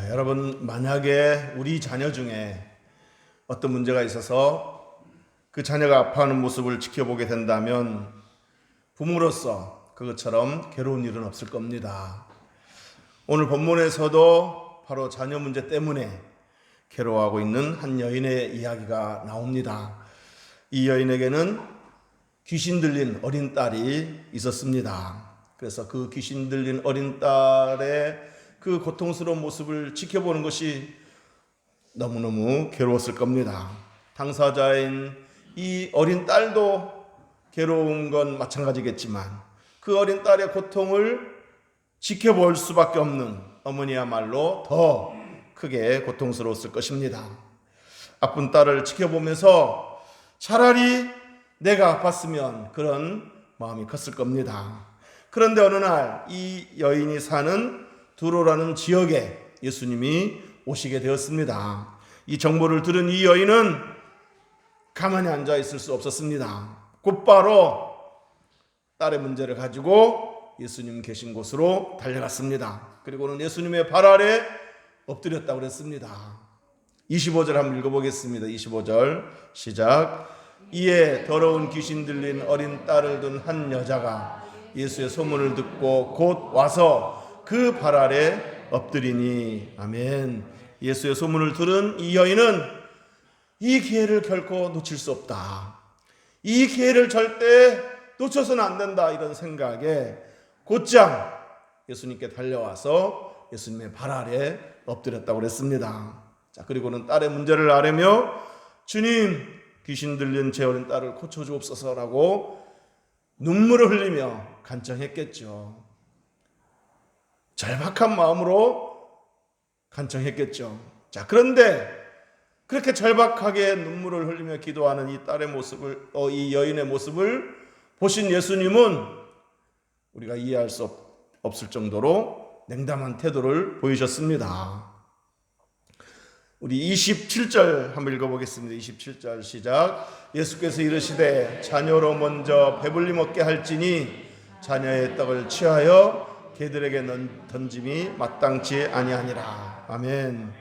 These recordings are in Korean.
여러분, 만약에 우리 자녀 중에 어떤 문제가 있어서 그 자녀가 아파하는 모습을 지켜보게 된다면 부모로서 그것처럼 괴로운 일은 없을 겁니다. 오늘 본문에서도 바로 자녀 문제 때문에 괴로워하고 있는 한 여인의 이야기가 나옵니다. 이 여인에게는 귀신 들린 어린 딸이 있었습니다. 그래서 그 귀신 들린 어린 딸의 그 고통스러운 모습을 지켜보는 것이 너무너무 괴로웠을 겁니다. 당사자인 이 어린 딸도 괴로운 건 마찬가지겠지만 그 어린 딸의 고통을 지켜볼 수밖에 없는 어머니야말로 더 크게 고통스러웠을 것입니다. 아픈 딸을 지켜보면서 차라리 내가 아팠으면 그런 마음이 컸을 겁니다. 그런데 어느 날 이 여인이 사는 두로라는 지역에 예수님이 오시게 되었습니다. 이 정보를 들은 이 여인은 가만히 앉아 있을 수 없었습니다. 곧바로 딸의 문제를 가지고 예수님 계신 곳으로 달려갔습니다. 그리고는 예수님의 발 아래 엎드렸다고 그랬습니다. 25절 한번 읽어보겠습니다. 25절 시작. 이에 더러운 귀신 들린 어린 딸을 둔 한 여자가 예수의 소문을 듣고 곧 와서 그 발 아래 엎드리니. 아멘. 예수의 소문을 들은 이 여인은 이 기회를 결코 놓칠 수 없다, 이 기회를 절대 놓쳐서는 안 된다, 이런 생각에 곧장 예수님께 달려와서 예수님의 발 아래 엎드렸다고 그랬습니다. 자, 그리고는 딸의 문제를 아뢰며 주님, 귀신 들린 제 어린 딸을 고쳐주옵소서라고 눈물을 흘리며 간청했겠죠. 절박한 마음으로 간청했겠죠. 자, 그런데 그렇게 절박하게 눈물을 흘리며 기도하는 이 딸의 모습을, 이 여인의 모습을 보신 예수님은 우리가 이해할 수 없을 정도로 냉담한 태도를 보이셨습니다. 우리 27절 한번 읽어보겠습니다. 27절 시작. 예수께서 이르시되 자녀로 먼저 배불리 먹게 할지니 자녀의 떡을 취하여 개들에게 던짐이 마땅치 아니하니라. 아멘.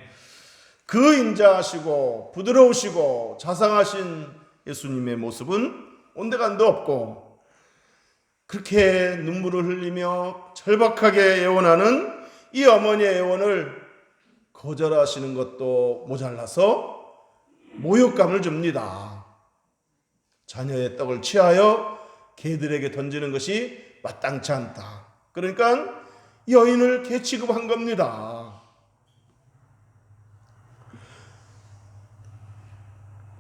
그 인자하시고 부드러우시고 자상하신 예수님의 모습은 온데간데 없고, 그렇게 눈물을 흘리며 절박하게 애원하는 이 어머니의 애원을 거절하시는 것도 모자라서 모욕감을 줍니다. 자녀의 떡을 취하여 개들에게 던지는 것이 마땅치 않다. 그러니까 여인을 개 취급한 겁니다.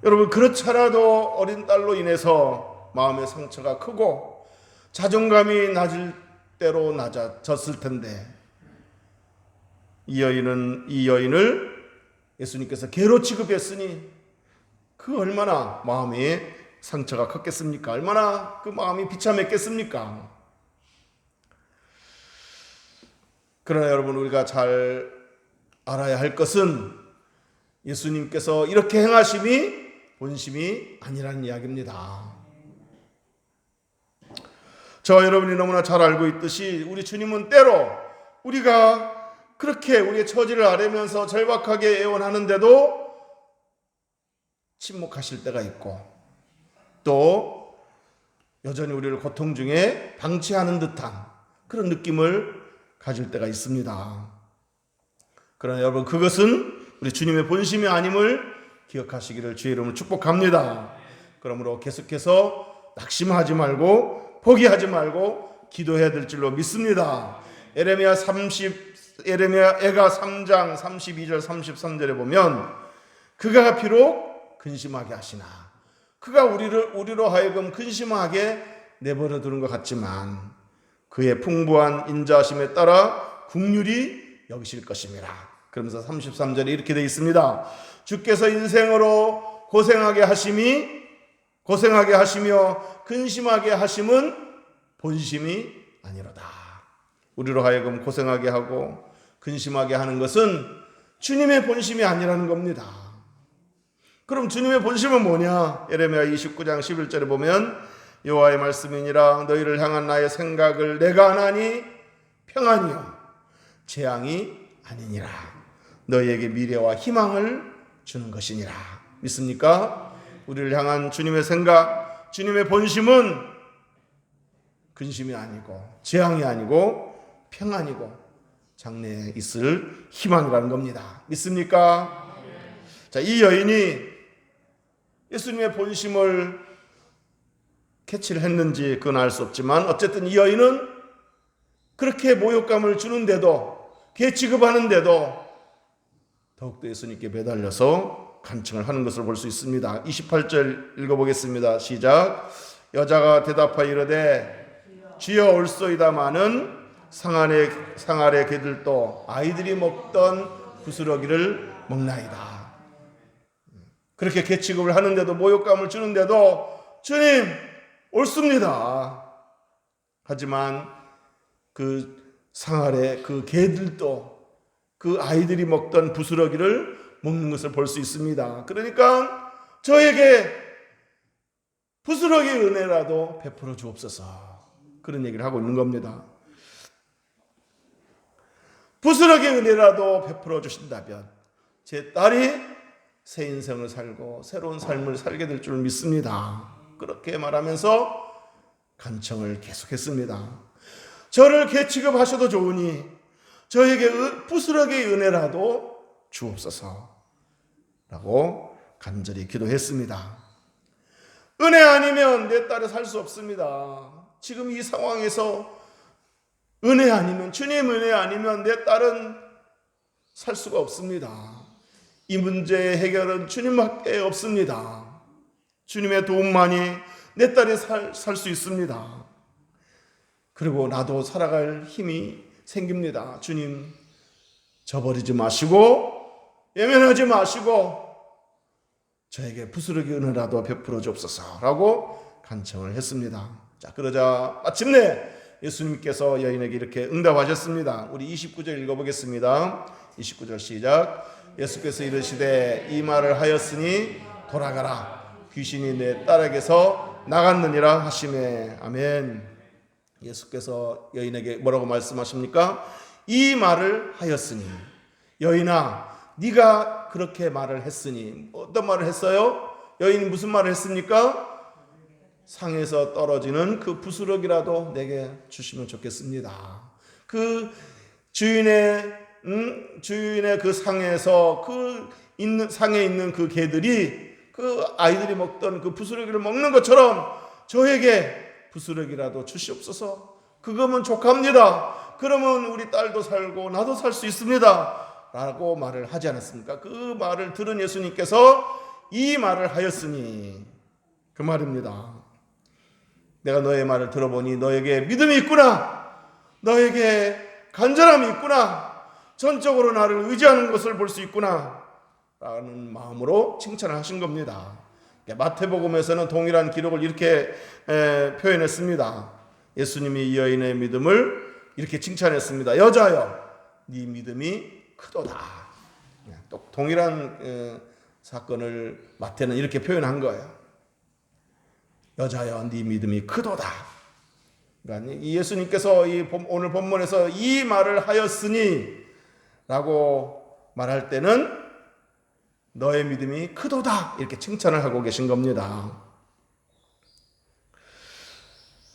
여러분, 그렇잖아도 어린 딸로 인해서 마음의 상처가 크고 자존감이 낮을 대로 낮아졌을 텐데 이 여인을 예수님께서 개로 취급했으니 그 얼마나 마음이 상처가 컸겠습니까? 얼마나 그 마음이 비참했겠습니까? 그러나 여러분, 우리가 잘 알아야 할 것은 예수님께서 이렇게 행하심이 본심이 아니라는 이야기입니다. 저와 여러분이 너무나 잘 알고 있듯이 우리 주님은 때로 우리가 그렇게 우리의 처지를 아뢰면서 절박하게 애원하는데도 침묵하실 때가 있고, 또 여전히 우리를 고통 중에 방치하는 듯한 그런 느낌을 가질 때가 있습니다. 그러나 여러분, 그것은 우리 주님의 본심이 아님을 기억하시기를 주의 이름으로 축복합니다. 그러므로 계속해서 낙심하지 말고 포기하지 말고 기도해야 될 줄로 믿습니다. 에레미야 3장 32절 33절에 보면 그가 비록 근심하게 하시나, 그가 우리로 하여금 근심하게 내버려 두는 것 같지만 그의 풍부한 인자하심에 따라 긍휼히 여기실 것입니다. 그러면서 33절에 이렇게 되어 있습니다. 주께서 인생으로 고생하게 하시며 근심하게 하심은 본심이 아니로다. 우리로 하여금 고생하게 하고 근심하게 하는 것은 주님의 본심이 아니라는 겁니다. 그럼 주님의 본심은 뭐냐? 에레미야 29장 11절에 보면 여호와의 말씀이니라 너희를 향한 나의 생각을 내가 아나니 평안이요 재앙이 아니니라. 너희에게 미래와 희망을 주는 것이니라. 믿습니까? 우리를 향한 주님의 생각, 주님의 본심은 근심이 아니고 재앙이 아니고 평안이고 장래에 있을 희망이라는 겁니다. 믿습니까? 자, 이 여인이 예수님의 본심을 캐치를 했는지 그건 알 수 없지만 어쨌든 이 여인은 그렇게 모욕감을 주는데도, 개 취급하는데도 더욱더 예수님께 매달려서 간청을 하는 것을 볼 수 있습니다. 28절 읽어보겠습니다. 시작. 여자가 대답하여 이르되 주여 올소이다마는 상 아래 개들도 아이들이 먹던 부스러기를 먹나이다. 그렇게 개 취급을 하는데도, 모욕감을 주는데도 주님 옳습니다. 하지만 그 상 아래 그 개들도 그 아이들이 먹던 부스러기를 먹는 것을 볼 수 있습니다. 그러니까 저에게 부스러기 은혜라도 베풀어 주옵소서, 그런 얘기를 하고 있는 겁니다. 부스러기 은혜라도 베풀어 주신다면 제 딸이 새 인생을 살고 새로운 삶을 살게 될 줄 믿습니다. 그렇게 말하면서 간청을 계속했습니다. 저를 개 취급하셔도 좋으니 저에게 부스러기의 은혜라도 주옵소서 라고 간절히 기도했습니다. 은혜 아니면 내 딸이 살 수 없습니다. 지금 이 상황에서 은혜 아니면, 주님 은혜 아니면 내 딸은 살 수가 없습니다. 이 문제의 해결은 주님밖에 없습니다. 주님의 도움만이 내 딸이 살 수 있습니다. 그리고 나도 살아갈 힘이 생깁니다. 주님, 저버리지 마시고 예면하지 마시고 저에게 부스러기 은혜라도 베풀어 주옵소서라고 간청을 했습니다. 자, 그러자 마침내 예수님께서 여인에게 이렇게 응답하셨습니다. 우리 29절 읽어보겠습니다. 29절 시작. 예수께서 이르시되 이 말을 하였으니 돌아가라, 귀신이 내 딸에게서 나갔느니라 하시매. 아멘. 예수께서 여인에게 뭐라고 말씀하십니까? 이 말을 하였으니. 여인아, 네가 그렇게 말을 했으니. 어떤 말을 했어요? 여인이 무슨 말을 했습니까? 상에서 떨어지는 그 부스러기라도 내게 주시면 좋겠습니다. 그 주인의 그 상에서 상에 있는 그 개들이 그 아이들이 먹던 그 부스러기를 먹는 것처럼 저에게 부스러기라도 주시옵소서. 그거면 족합니다. 그러면 우리 딸도 살고 나도 살 수 있습니다 라고 말을 하지 않았습니까? 그 말을 들은 예수님께서 이 말을 하였으니, 그 말입니다. 내가 너의 말을 들어보니 너에게 믿음이 있구나, 너에게 간절함이 있구나, 전적으로 나를 의지하는 것을 볼 수 있구나 라는 마음으로 칭찬을 하신 겁니다. 마태복음에서는 동일한 기록을 이렇게 표현했습니다. 예수님이 이 여인의 믿음을 이렇게 칭찬했습니다. 여자여, 네 믿음이 크도다. 또 동일한 사건을 마태는 이렇게 표현한 거예요. 여자여, 네 믿음이 크도다. 그러니까 예수님께서 오늘 본문에서 이 말을 하였으니 라고 말할 때는 너의 믿음이 크도다 이렇게 칭찬을 하고 계신 겁니다.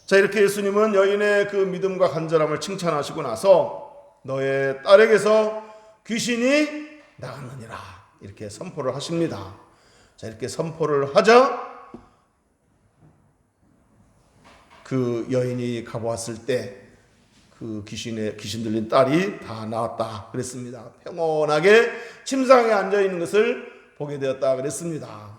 자, 이렇게 예수님은 여인의 그 믿음과 간절함을 칭찬하시고 나서 너의 딸에게서 귀신이 나갔느니라 이렇게 선포를 하십니다. 자, 이렇게 선포를 하자 그 여인이 가보았을 때 그 귀신 들린 딸이 다 나왔다 그랬습니다. 평온하게 침상에 앉아있는 것을 보게 되었다 그랬습니다.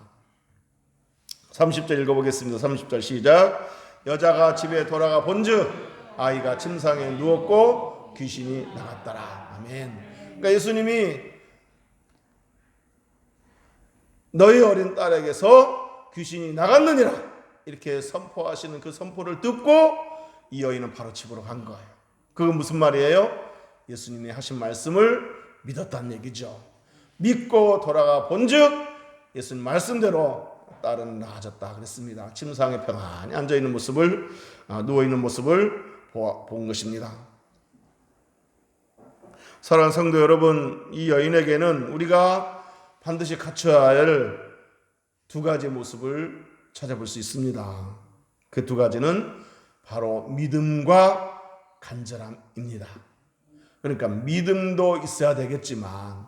30절 읽어보겠습니다. 30절 시작. 여자가 집에 돌아가 본즉 아이가 침상에 누웠고 귀신이 나갔더라. 아멘. 그러니까 예수님이 너희 어린 딸에게서 귀신이 나갔느니라 이렇게 선포하시는 그 선포를 듣고 이 여인은 바로 집으로 간 거예요. 그건 무슨 말이에요? 예수님이 하신 말씀을 믿었다는 얘기죠. 믿고 돌아가 본즉 예수님 말씀대로 딸은 나아졌다 그랬습니다. 침상에 평안히 앉아있는 모습을, 누워있는 모습을 본 것입니다. 사랑하는 성도 여러분, 이 여인에게는 우리가 반드시 갖춰야 할 두 가지 모습을 찾아볼 수 있습니다. 그 두 가지는 바로 믿음과 간절함입니다. 그러니까 믿음도 있어야 되겠지만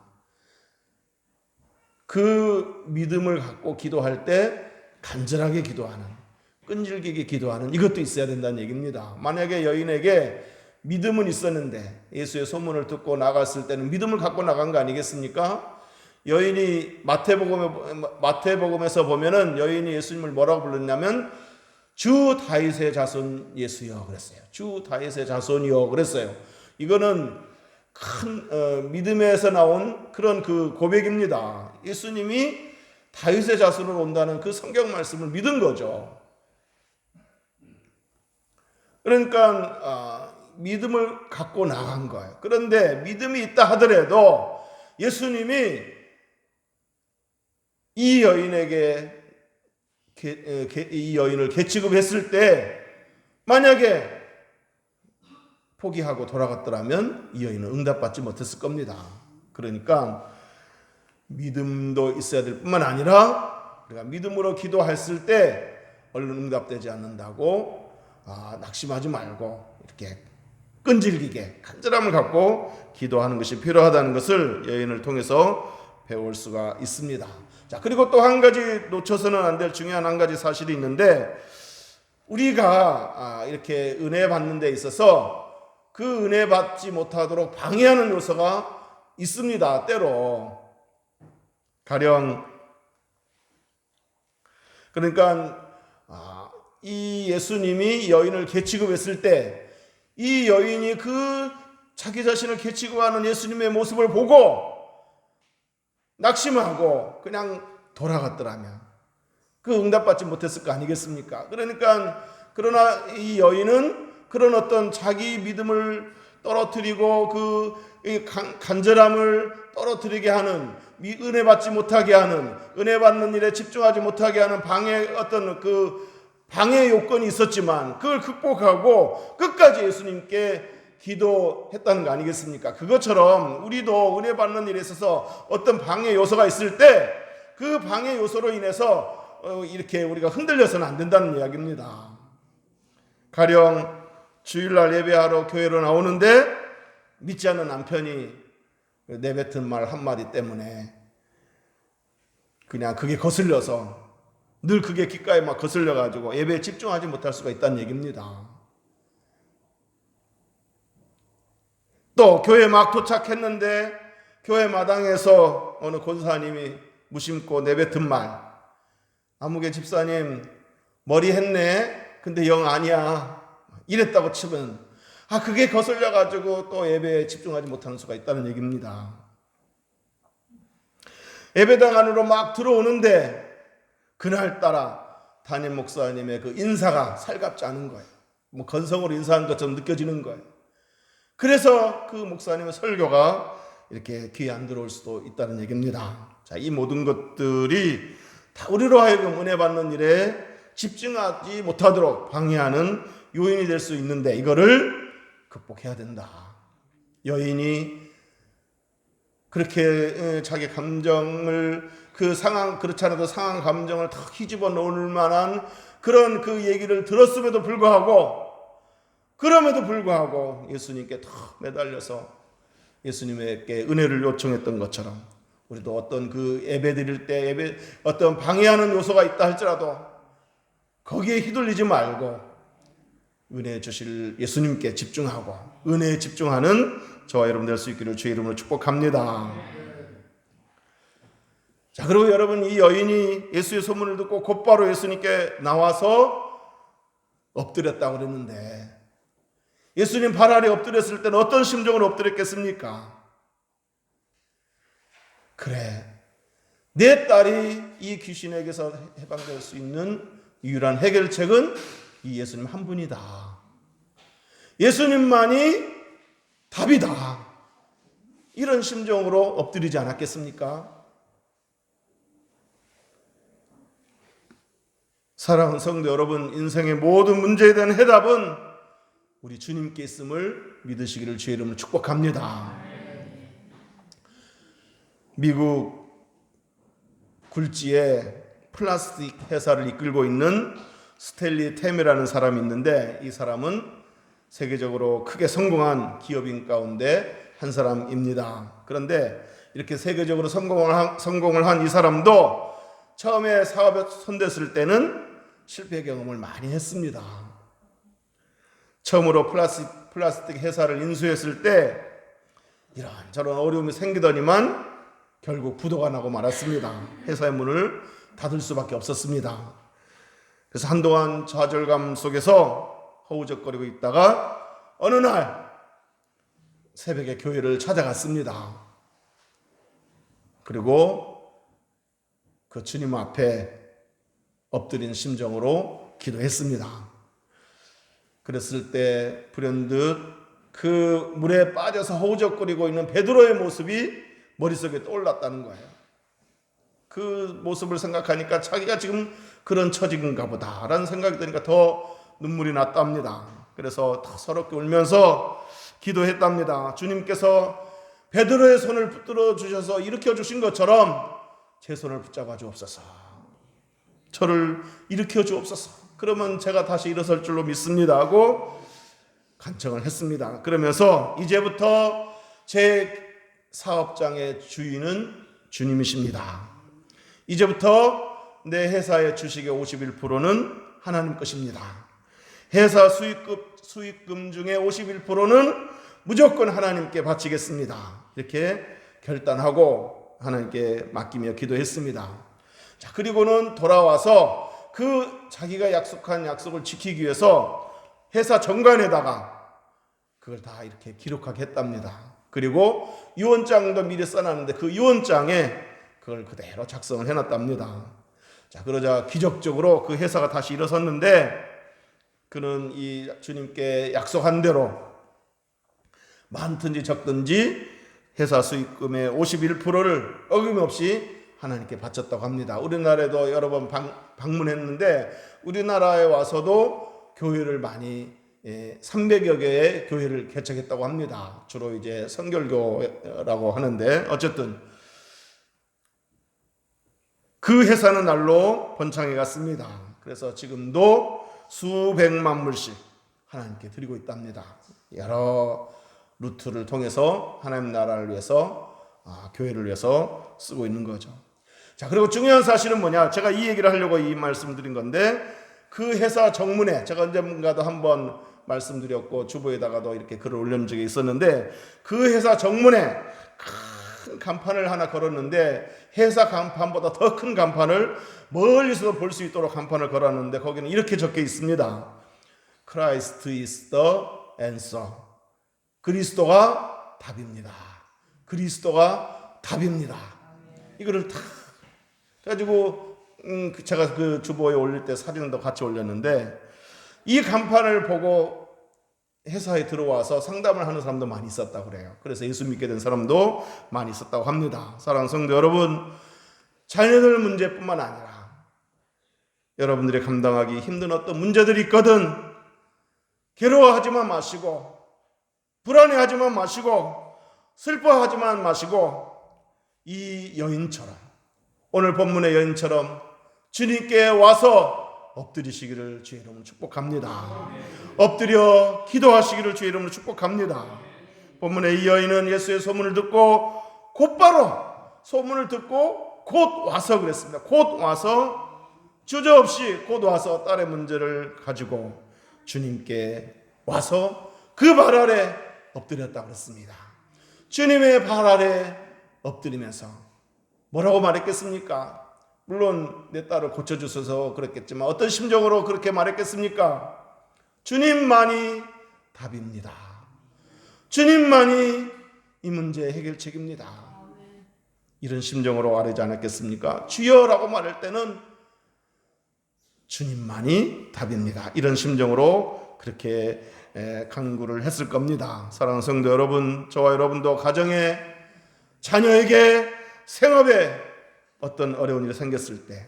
그 믿음을 갖고 기도할 때 간절하게 기도하는, 끈질기게 기도하는 이것도 있어야 된다는 얘기입니다. 만약에 여인에게 믿음은 있었는데 예수의 소문을 듣고 나갔을 때는 믿음을 갖고 나간 거 아니겠습니까? 여인이 마태복음에서 보면은 여인이 예수님을 뭐라고 불렀냐면 주 다윗의 자손 예수여 그랬어요. 주 다윗의 자손이여 그랬어요. 이거는 큰 믿음에서 나온 그런 그 고백입니다. 예수님이 다윗의 자손으로 온다는 그 성경 말씀을 믿은 거죠. 그러니까 믿음을 갖고 나간 거예요. 그런데 믿음이 있다 하더라도 예수님이 이 여인에게 이 여인을 개취급했을 때 만약에 포기하고 돌아갔더라면 이 여인은 응답받지 못했을 겁니다. 그러니까 믿음도 있어야 될 뿐만 아니라 우리가 믿음으로 기도했을 때 얼른 응답되지 않는다고 낙심하지 말고 이렇게 끈질기게 간절함을 갖고 기도하는 것이 필요하다는 것을 여인을 통해서 배울 수가 있습니다. 자, 그리고 또 한 가지 놓쳐서는 안 될 중요한 한 가지 사실이 있는데 우리가 이렇게 은혜 받는 데 있어서 그 은혜 받지 못하도록 방해하는 요소가 있습니다. 때로 가령 그러니까 이 예수님이 여인을 개취급했을 때 이 여인이 그 자기 자신을 개취급하는 예수님의 모습을 보고 낙심하고 그냥 돌아갔더라면 그 응답받지 못했을 거 아니겠습니까? 그러나 이 여인은 그런 어떤 자기 믿음을 떨어뜨리고 그 간절함을 떨어뜨리게 하는, 은혜 받지 못하게 하는, 은혜 받는 일에 집중하지 못하게 하는 방해 요건이 있었지만 그걸 극복하고 끝까지 예수님께 기도했다는 거 아니겠습니까? 그것처럼 우리도 은혜 받는 일에 있어서 어떤 방해 요소가 있을 때 그 방해 요소로 인해서 이렇게 우리가 흔들려서는 안 된다는 이야기입니다. 가령 주일날 예배하러 교회로 나오는데 믿지 않는 남편이 내뱉은 말 한마디 때문에 그냥 그게 거슬려서 늘 그게 귓가에 막 거슬려가지고 예배에 집중하지 못할 수가 있다는 얘기입니다. 또 교회 막 도착했는데 교회 마당에서 어느 권사님이 무심코 내뱉은 말, 아무개 집사님 머리 했네 근데 영 아니야 이랬다고 치면 그게 거슬려가지고 또 예배에 집중하지 못하는 수가 있다는 얘기입니다. 예배당 안으로 막 들어오는데 그날따라 담임 목사님의 그 인사가 살갑지 않은 거예요. 뭐 건성으로 인사한 것처럼 느껴지는 거예요. 그래서 그 목사님의 설교가 이렇게 귀에 안 들어올 수도 있다는 얘기입니다. 자, 이 모든 것들이 다 우리로 하여금 은혜 받는 일에 집중하지 못하도록 방해하는 요인이 될 수 있는데 이거를 극복해야 된다. 여인이 그렇게 자기 감정을 그렇지 않아도 상한 감정을 탁 뒤집어 놓을 만한 그런 그 얘기를 들었음에도 불구하고 예수님께 탁 매달려서 예수님에게 은혜를 요청했던 것처럼 우리도 어떤 그 예배 드릴 때 어떤 방해하는 요소가 있다 할지라도 거기에 휘둘리지 말고 은혜 주실 예수님께 집중하고 은혜에 집중하는 저와 여러분 될 수 있기를 주의 이름으로 축복합니다. 자, 그리고 여러분, 이 여인이 예수의 소문을 듣고 곧바로 예수님께 나와서 엎드렸다고 그랬는데 예수님 발 아래 엎드렸을 때는 어떤 심정으로 엎드렸겠습니까? 그래, 내 딸이 이 귀신에게서 해방될 수 있는 유일한 해결책은 이 예수님 한 분이다. 예수님만이 답이다. 이런 심정으로 엎드리지 않았겠습니까? 사랑하는 성도 여러분, 인생의 모든 문제에 대한 해답은 우리 주님께 있음을 믿으시기를 주의 이름으로 축복합니다. 미국 굴지에 플라스틱 회사를 이끌고 있는 스탠리 템이라는 사람이 있는데, 이 사람은 세계적으로 크게 성공한 기업인 가운데 한 사람입니다. 그런데 이렇게 세계적으로 성공을 한 이 사람도 처음에 사업에 손댔을 때는 실패 경험을 많이 했습니다. 처음으로 플라스틱 회사를 인수했을 때 이런저런 어려움이 생기더니만 결국 부도가 나고 말았습니다. 회사의 문을 닫을 수밖에 없었습니다. 그래서 한동안 좌절감 속에서 허우적거리고 있다가 어느 날 새벽에 교회를 찾아갔습니다. 그리고 그 주님 앞에 엎드린 심정으로 기도했습니다. 그랬을 때 불현듯 그 물에 빠져서 허우적거리고 있는 베드로의 모습이 머릿속에 떠올랐다는 거예요. 그 모습을 생각하니까 자기가 지금 그런 처지인가 보다라는 생각이 드니까 더 눈물이 났답니다. 그래서 더 서럽게 울면서 기도했답니다. 주님께서 베드로의 손을 붙들어 주셔서 일으켜 주신 것처럼 제 손을 붙잡아 주옵소서. 저를 일으켜 주옵소서. 그러면 제가 다시 일어설 줄로 믿습니다 하고 간청을 했습니다. 그러면서 이제부터 제 사업장의 주인은 주님이십니다. 이제부터 내 회사의 주식의 51%는 하나님 것입니다. 회사 수익금 중에 51%는 무조건 하나님께 바치겠습니다. 이렇게 결단하고 하나님께 맡기며 기도했습니다. 자, 그리고는 돌아와서 그 자기가 약속한 약속을 지키기 위해서 회사 정관에다가 그걸 다 이렇게 기록하게 했답니다. 그리고 유언장도 미리 써놨는데 그 유언장에 그걸 그대로 작성을 해놨답니다. 자, 그러자 기적적으로 그 회사가 다시 일어섰는데, 그는 이 주님께 약속한 대로 많든지 적든지 회사 수익금의 51%를 어김없이 하나님께 바쳤다고 합니다. 우리나라에도 여러 번 방문했는데 우리나라에 와서도 교회를 많이 300여 개의 교회를 개척했다고 합니다. 주로 이제 성결교라고 하는데, 어쨌든 그 회사는 날로 번창해 갔습니다. 그래서 지금도 수백만 불씩 하나님께 드리고 있답니다. 여러 루트를 통해서 하나님 나라를 위해서, 교회를 위해서 쓰고 있는 거죠. 자, 그리고 중요한 사실은 뭐냐? 제가 이 얘기를 하려고 이 말씀을 드린 건데, 그 회사 정문에 제가 언젠가도 한번 말씀드렸고 주보에다가도 이렇게 글을 올린 적이 있었는데, 그 회사 정문에 큰 간판을 하나 걸었는데, 회사 간판보다 더 큰 간판을 멀리서도 볼 수 있도록 간판을 걸었는데, 거기는 이렇게 적혀 있습니다. Christ is the answer. 그리스도가 답입니다. 그리스도가 답입니다. 이거를 다 가지고 제가 그 주보에 올릴 때 사진도 같이 올렸는데, 이 간판을 보고 회사에 들어와서 상담을 하는 사람도 많이 있었다고 그래요. 그래서 예수 믿게 된 사람도 많이 있었다고 합니다. 사랑하는 성도 여러분, 자녀들 문제뿐만 아니라 여러분들이 감당하기 힘든 어떤 문제들이 있거든 괴로워하지만 마시고, 불안해하지만 마시고, 슬퍼하지만 마시고, 이 여인처럼, 오늘 본문의 여인처럼 주님께 와서 엎드리시기를 주의 이름으로 축복합니다. 엎드려 기도하시기를 주의 이름으로 축복합니다. 본문의 이 여인은 예수의 소문을 듣고 곧바로 소문을 듣고 곧 와서 그랬습니다. 곧 와서, 주저없이 곧 와서 딸의 문제를 가지고 주님께 와서 그 발 아래 엎드렸다고 그랬습니다. 주님의 발 아래 엎드리면서 뭐라고 말했겠습니까? 물론 내 딸을 고쳐주셔서 그랬겠지만 어떤 심정으로 그렇게 말했겠습니까? 주님만이 답입니다. 주님만이 이 문제의 해결책입니다. 이런 심정으로 아뢰지 않았겠습니까? 주여라고 말할 때는 주님만이 답입니다. 이런 심정으로 그렇게 간구를 했을 겁니다. 사랑하는 성도 여러분, 저와 여러분도 가정에, 자녀에게, 생업에 어떤 어려운 일이 생겼을 때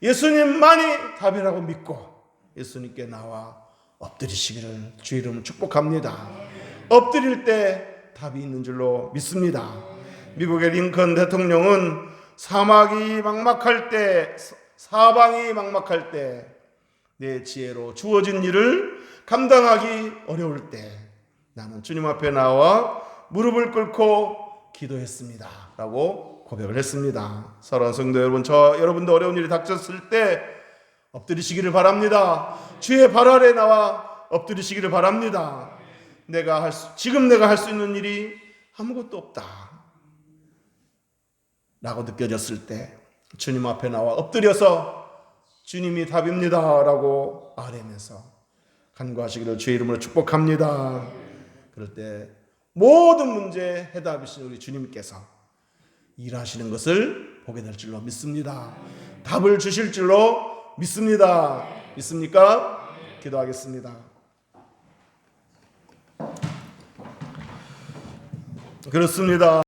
예수님만이 답이라고 믿고 예수님께 나와 엎드리시기를 주의 이름으로 축복합니다. 엎드릴 때 답이 있는 줄로 믿습니다. 미국의 링컨 대통령은 사방이 막막할 때 내 지혜로 주어진 일을 감당하기 어려울 때 나는 주님 앞에 나와 무릎을 꿇고 기도했습니다 라고 고백을 했습니다. 사랑하는 성도 여러분, 여러분도 어려운 일이 닥쳤을 때 엎드리시기를 바랍니다. 주의 발 아래 나와 엎드리시기를 바랍니다. 지금 내가 할 수 있는 일이 아무것도 없다 라고 느껴졌을 때 주님 앞에 나와 엎드려서 주님이 답입니다 라고 아뢰면서 간구하시기를 주의 이름으로 축복합니다. 그럴 때 모든 문제의 해답이신 우리 주님께서 일하시는 것을 보게 될 줄로 믿습니다. 답을 주실 줄로 믿습니다. 믿습니까? 기도하겠습니다. 그렇습니다.